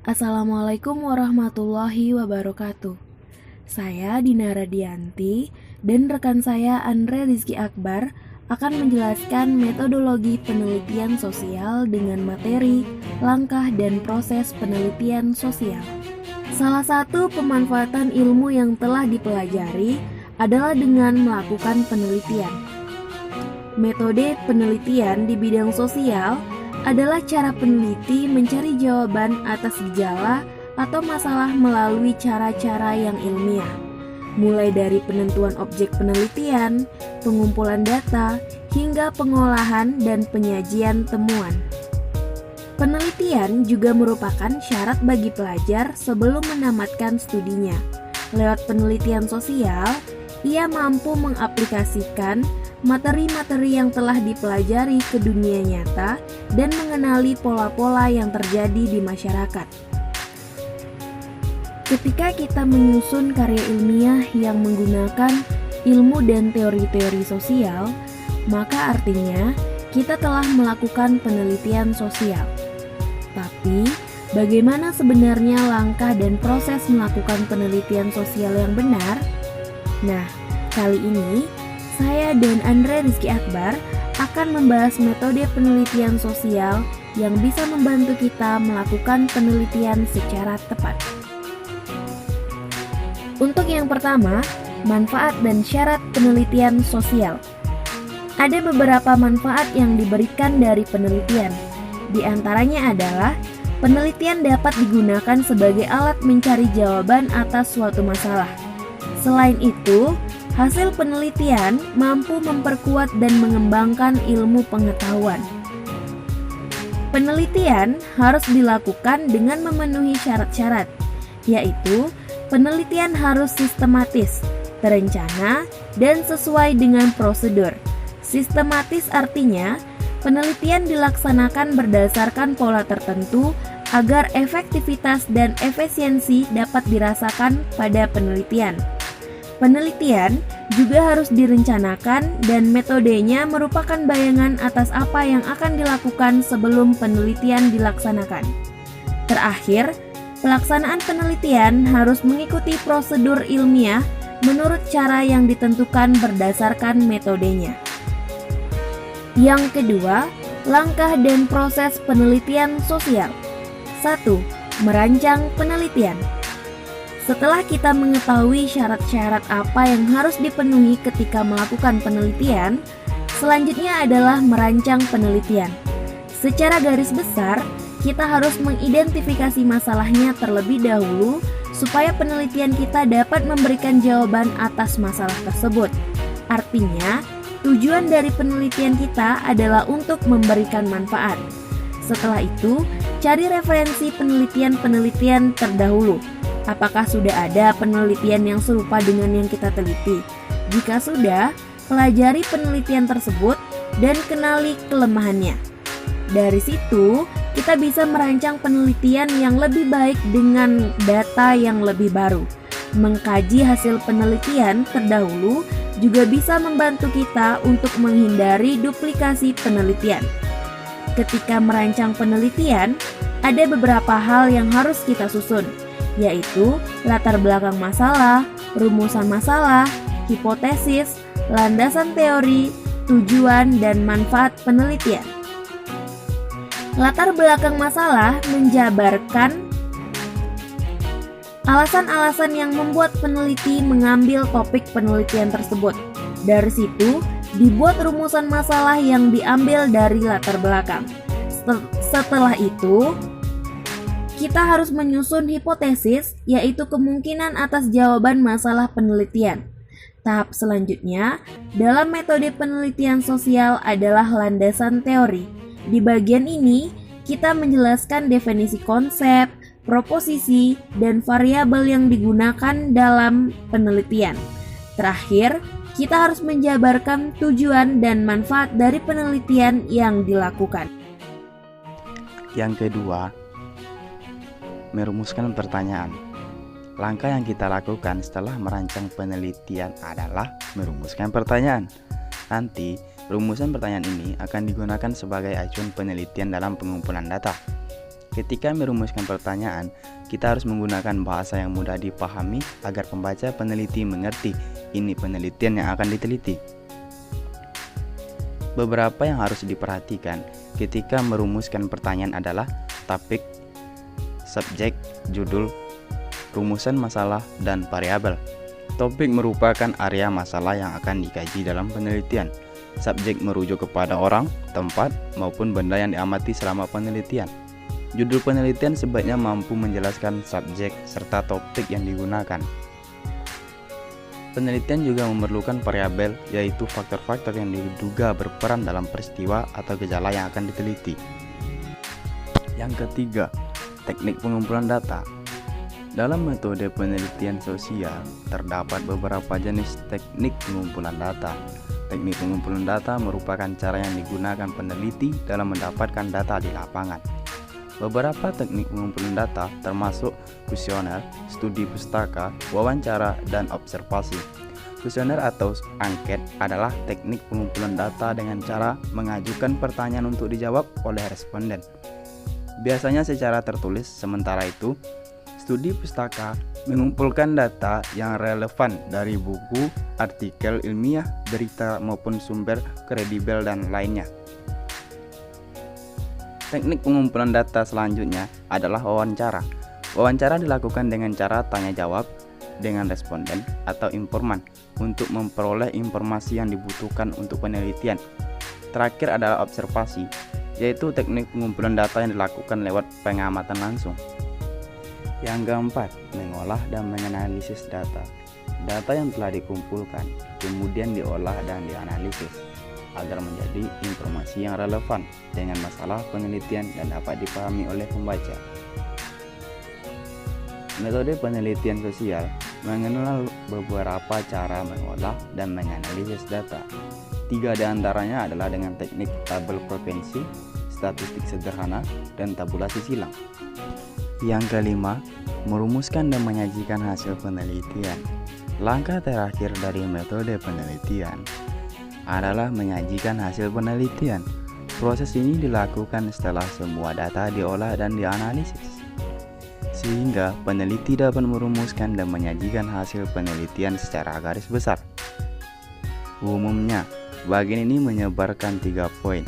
Assalamualaikum warahmatullahi wabarakatuh. Saya Dina Radianti dan rekan saya Andre Rizky Akbar akan menjelaskan metodologi penelitian sosial dengan materi, langkah, dan proses penelitian sosial. Salah satu pemanfaatan ilmu yang telah dipelajari adalah dengan melakukan penelitian. Metode penelitian di bidang sosial adalah cara peneliti mencari jawaban atas gejala atau masalah melalui cara-cara yang ilmiah, mulai dari penentuan objek penelitian, pengumpulan data, hingga pengolahan dan penyajian temuan. Penelitian juga merupakan syarat bagi pelajar sebelum menamatkan studinya. Lewat penelitian sosial, ia mampu mengaplikasikan materi-materi yang telah dipelajari ke dunia nyata dan mengenali pola-pola yang terjadi di masyarakat. Ketika kita menyusun karya ilmiah yang menggunakan ilmu dan teori-teori sosial, maka artinya kita telah melakukan penelitian sosial. Tapi, bagaimana sebenarnya langkah dan proses melakukan penelitian sosial yang benar? Nah, kali ini saya dan Andre Rizky Akbar akan membahas metode penelitian sosial yang bisa membantu kita melakukan penelitian secara tepat. Untuk yang pertama, manfaat dan syarat penelitian sosial. Ada beberapa manfaat yang diberikan dari penelitian. Di antaranya adalah penelitian dapat digunakan sebagai alat mencari jawaban atas suatu masalah. Selain itu, hasil penelitian mampu memperkuat dan mengembangkan ilmu pengetahuan. Penelitian harus dilakukan dengan memenuhi syarat-syarat, yaitu penelitian harus sistematis, terencana, dan sesuai dengan prosedur. Sistematis artinya, penelitian dilaksanakan berdasarkan pola tertentu agar efektivitas dan efisiensi dapat dirasakan pada penelitian. Penelitian juga harus direncanakan dan metodenya merupakan bayangan atas apa yang akan dilakukan sebelum penelitian dilaksanakan. Terakhir, pelaksanaan penelitian harus mengikuti prosedur ilmiah menurut cara yang ditentukan berdasarkan metodenya. Yang kedua, langkah dan proses penelitian sosial. 1. Merancang penelitian. Setelah kita mengetahui syarat-syarat apa yang harus dipenuhi ketika melakukan penelitian, selanjutnya adalah merancang penelitian. Secara garis besar, kita harus mengidentifikasi masalahnya terlebih dahulu supaya penelitian kita dapat memberikan jawaban atas masalah tersebut. Artinya, tujuan dari penelitian kita adalah untuk memberikan manfaat. Setelah itu, cari referensi penelitian-penelitian terdahulu. Apakah sudah ada penelitian yang serupa dengan yang kita teliti? Jika sudah, pelajari penelitian tersebut dan kenali kelemahannya. Dari situ, kita bisa merancang penelitian yang lebih baik dengan data yang lebih baru. Mengkaji hasil penelitian terdahulu juga bisa membantu kita untuk menghindari duplikasi penelitian. Ketika merancang penelitian, ada beberapa hal yang harus kita susun, yaitu latar belakang masalah, rumusan masalah, hipotesis, landasan teori, tujuan, dan manfaat penelitian. Latar belakang masalah menjabarkan alasan-alasan yang membuat peneliti mengambil topik penelitian tersebut. Dari situ, dibuat rumusan masalah yang diambil dari latar belakang. Setelah itu, kita harus menyusun hipotesis, yaitu kemungkinan atas jawaban masalah penelitian. Tahap selanjutnya dalam metode penelitian sosial adalah landasan teori. Di bagian ini, kita menjelaskan definisi konsep, proposisi, dan variabel yang digunakan dalam penelitian. Terakhir, kita harus menjabarkan tujuan dan manfaat dari penelitian yang dilakukan. Yang kedua, merumuskan pertanyaan. Langkah yang kita lakukan setelah merancang penelitian adalah merumuskan pertanyaan. Nanti, rumusan pertanyaan ini akan digunakan sebagai acuan penelitian dalam pengumpulan data. Ketika merumuskan pertanyaan, kita harus menggunakan bahasa yang mudah dipahami agar pembaca peneliti mengerti ini penelitian yang akan diteliti. Beberapa yang harus diperhatikan ketika merumuskan pertanyaan adalah topik, subjek, judul, rumusan masalah, dan variabel. Topik merupakan area masalah yang akan dikaji dalam penelitian. Subjek merujuk kepada orang, tempat, maupun benda yang diamati selama penelitian. Judul penelitian sebaiknya mampu menjelaskan subjek serta topik yang digunakan. Penelitian juga memerlukan variabel, yaitu faktor-faktor yang diduga berperan dalam peristiwa atau gejala yang akan diteliti. Yang ketiga, teknik pengumpulan data. Dalam metode penelitian sosial, terdapat beberapa jenis teknik pengumpulan data. Teknik pengumpulan data merupakan cara yang digunakan peneliti dalam mendapatkan data di lapangan. Beberapa teknik pengumpulan data termasuk kuesioner, studi pustaka, wawancara, dan observasi. Kuesioner atau angket adalah teknik pengumpulan data dengan cara mengajukan pertanyaan untuk dijawab oleh responden. Biasanya secara tertulis, sementara itu, studi pustaka mengumpulkan data yang relevan dari buku, artikel ilmiah, berita maupun sumber kredibel dan lainnya. Teknik pengumpulan data selanjutnya adalah wawancara. Wawancara dilakukan dengan cara tanya jawab dengan responden atau informan untuk memperoleh informasi yang dibutuhkan untuk penelitian. Terakhir adalah observasi, yaitu teknik pengumpulan data yang dilakukan lewat pengamatan langsung. Yang keempat, mengolah dan menganalisis data. Data yang telah dikumpulkan kemudian diolah dan dianalisis agar menjadi informasi yang relevan dengan masalah penelitian dan dapat dipahami oleh pembaca. Metode penelitian sosial mengenal beberapa cara mengolah dan menganalisis data. 3 di antaranya adalah dengan teknik tabel provinsi, statistik sederhana, dan tabulasi silang. Yang kelima, merumuskan dan menyajikan hasil penelitian. Langkah terakhir dari metode penelitian adalah menyajikan hasil penelitian. Proses ini dilakukan setelah semua data diolah dan dianalisis, sehingga peneliti dapat merumuskan dan menyajikan hasil penelitian secara garis besar. Umumnya, bagian ini menyebarkan 3 poin,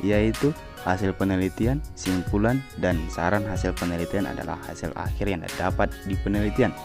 yaitu hasil penelitian, simpulan, dan saran. Hasil penelitian adalah hasil akhir yang dapat di penelitian.